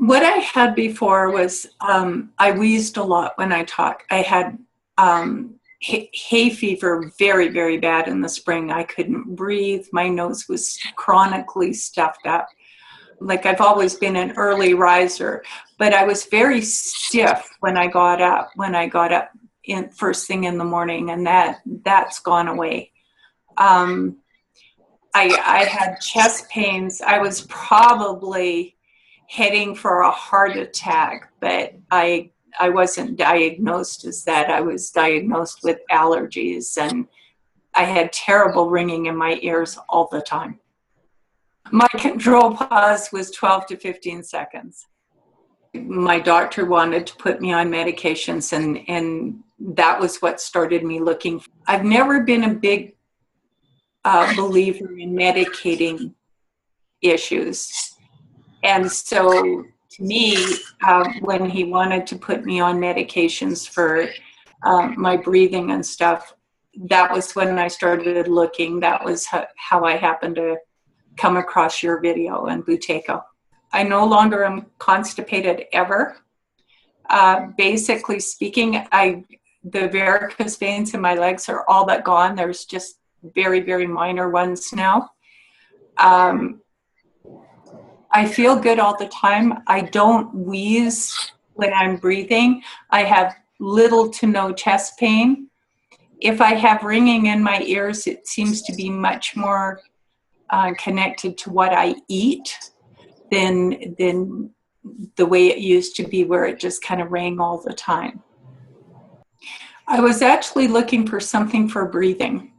What I had before was I wheezed a lot when I talk. I had hay fever very, very bad in the spring. I couldn't breathe. My nose was chronically stuffed up. Like, I've always been an early riser, but I was very stiff when I got up in first thing in the morning, and that's gone away. I had chest pains. I was probably heading for a heart attack, but I wasn't diagnosed as that. I was diagnosed with allergies, and I had terrible ringing in my ears all the time. My control pause was 12 to 15 seconds. My doctor wanted to put me on medications, and that was what started me looking. I've never been a big believer in medicating issues. And so to me, when he wanted to put me on medications for my breathing and stuff, that was when I started looking. That was how I happened to come across your video and Buteyko. I no longer am constipated ever. Basically speaking, the varicose veins in my legs are all but gone. There's just very, very minor ones now. I feel good all the time. I don't wheeze when I'm breathing. I have little to no chest pain. If I have ringing in my ears, it seems to be much more connected to what I eat than the way it used to be, where it just kind of rang all the time. I was actually looking for something for breathing.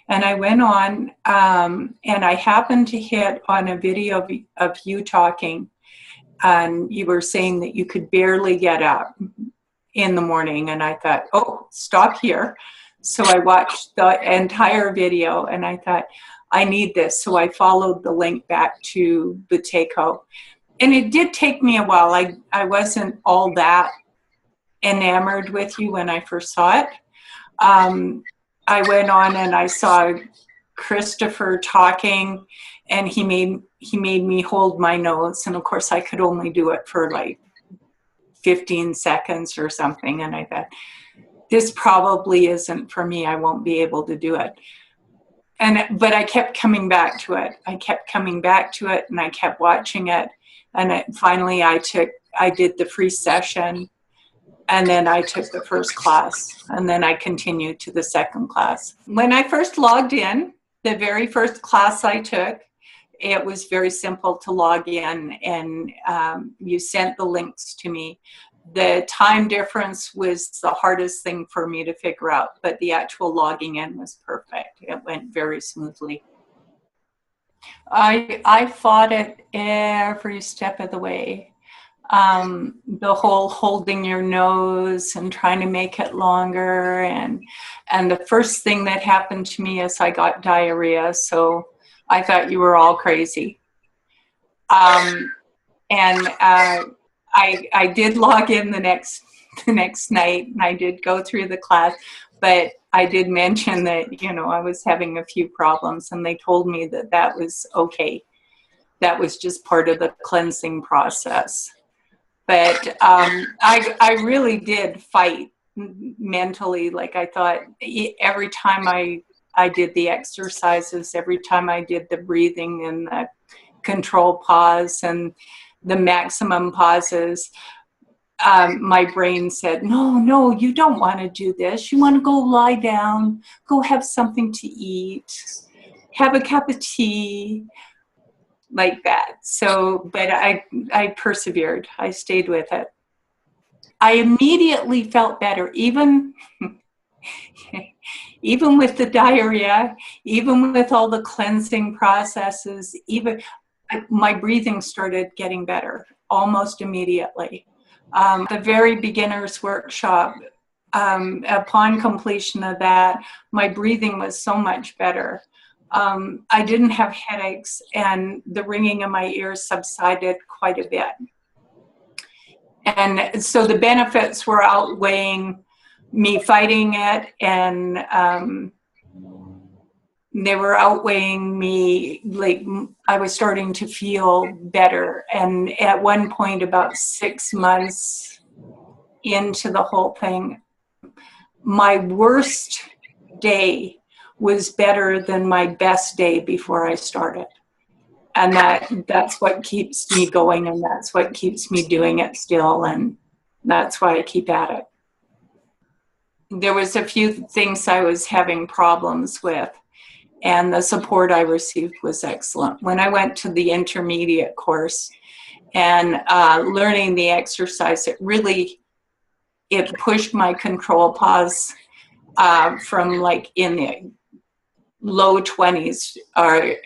And I went on, and I happened to hit on a video of you talking, and you were saying that you could barely get up in the morning. And I thought, oh, stop here. So I watched the entire video, and I thought, I need this. So I followed the link back to Buteyko. And it did take me a while. I wasn't all that enamored with you when I first saw it. I went on and I saw Christopher talking, and he made me hold my nose. And of course I could only do it for like 15 seconds or something. And I thought, this probably isn't for me. I won't be able to do it. But I kept coming back to it. I kept coming back to it, and I kept watching it. And finally I did the free session. And then I took the first class, and then I continued to the second class. When I first logged in, the very first class I took, it was very simple to log in, and you sent the links to me. The time difference was the hardest thing for me to figure out, but the actual logging in was perfect. It went very smoothly. I fought it every step of the way. The whole holding your nose and trying to make it longer, and the first thing that happened to me is I got diarrhea, so I thought you were all crazy. I did log in the next night, and I did go through the class, but I did mention that, you know, I was having a few problems, and they told me that was okay. That was just part of the cleansing process. But I really did fight mentally. Like, I thought every time I did the exercises, every time I did the breathing and the control pause and the maximum pauses, my brain said, no, you don't want to do this. You want to go lie down, go have something to eat, have a cup of tea, like that. So, but I persevered. I stayed with it. I immediately felt better, even with the diarrhea, even with all the cleansing processes, my breathing started getting better almost immediately. The very beginner's workshop, upon completion of that, my breathing was so much better. I didn't have headaches, and the ringing in my ears subsided quite a bit. And so the benefits were outweighing me fighting it, and they were outweighing me. Like, I was starting to feel better. And at one point, about 6 months into the whole thing, my worst day was better than my best day before I started. And that's what keeps me going, and that's what keeps me doing it still, and that's why I keep at it. There was a few things I was having problems with, and the support I received was excellent. When I went to the intermediate course and learning the exercise, it pushed my control pause from like in the low 20s or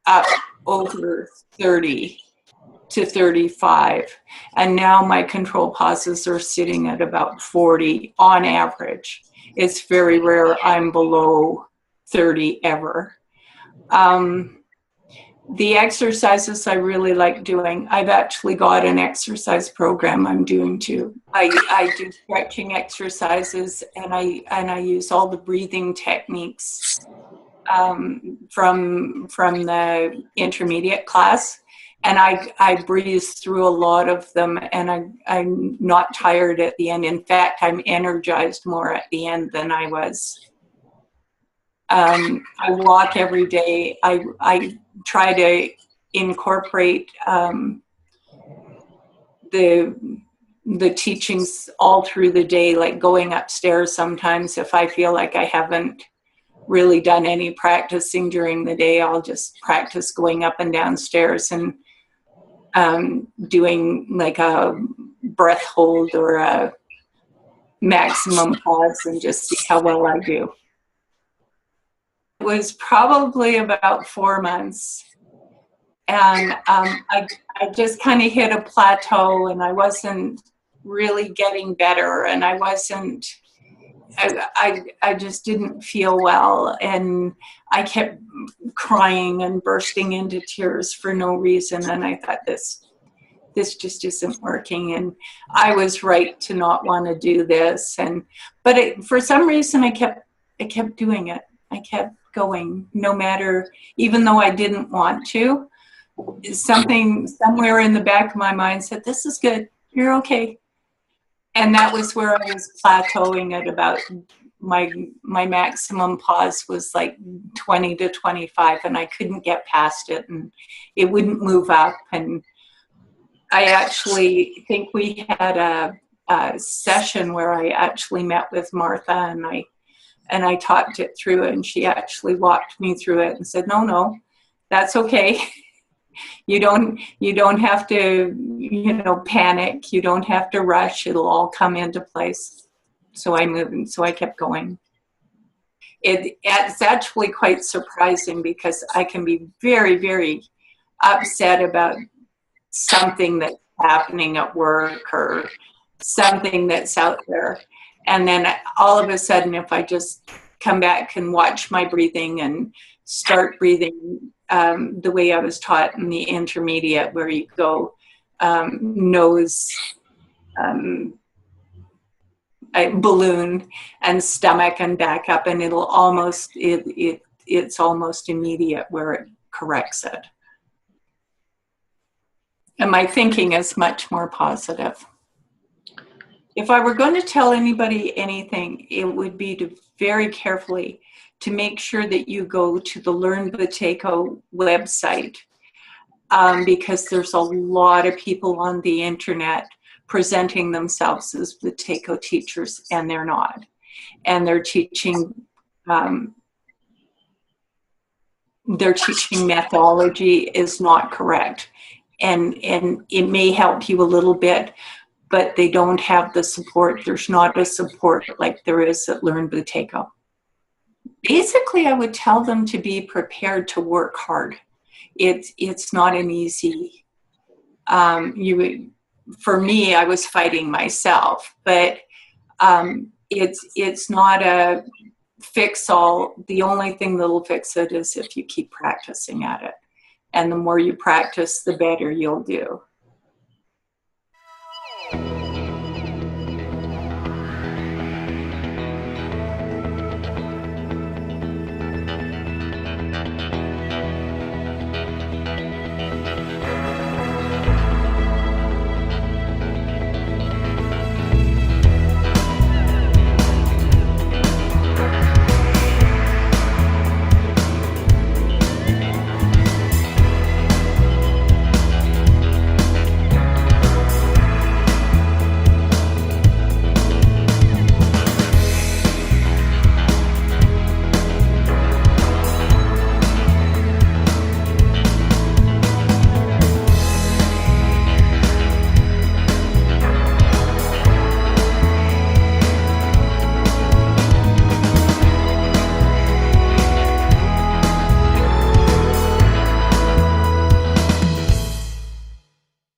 up over 30 to 35. And now my control pauses are sitting at about 40 on average. It's very rare I'm below 30 ever. The exercises I really like doing, I've actually got an exercise program I'm doing too. I do stretching exercises, and I use all the breathing techniques from the intermediate class, and I breathe through a lot of them, and I'm not tired at the end. In fact, I'm energized more at the end than I was. I walk every day. I try to incorporate the teachings all through the day, like going upstairs sometimes. If I feel like I haven't really done any practicing during the day, I'll just practice going up and down stairs and doing like a breath hold or a maximum pause, and just see how well I do. It was probably about 4 months, and I just kind of hit a plateau, and I wasn't really getting better, and I just didn't feel well, and I kept crying and bursting into tears for no reason, and I thought this just isn't working, and I was right to not want to do this, but for some reason I kept doing it. I kept going, no matter, even though I didn't want to. Something somewhere in the back of my mind said, "This is good. You're okay." And that was where I was plateauing at about my maximum pause was like 20 to 25, and I couldn't get past it, and it wouldn't move up. And I actually think we had a session where I actually met with Martha, and I talked it through, and she actually walked me through it and said, no, that's okay. You don't have to, panic. You don't have to rush. It'll all come into place. So I moved, and so I kept going. It's actually quite surprising, because I can be very, very upset about something that's happening at work or something that's out there. And then all of a sudden, if I just come back and watch my breathing and start breathing the way I was taught in the intermediate, where you go nose, balloon, and stomach, and back up, and it's almost immediate where it corrects it. And my thinking is much more positive. If I were going to tell anybody anything, it would be to very carefully to make sure that you go to the Learn Buteyko website, because there's a lot of people on the internet presenting themselves as Buteyko teachers, and they're not. And their teaching methodology is not correct. And it may help you a little bit, but they don't have the support. There's not a support like there is at Learn Buteyko. Basically, I would tell them to be prepared to work hard. It's not an easy, for me, I was fighting myself, but it's not a fix all. The only thing that'll fix it is if you keep practicing at it. And the more you practice, the better you'll do.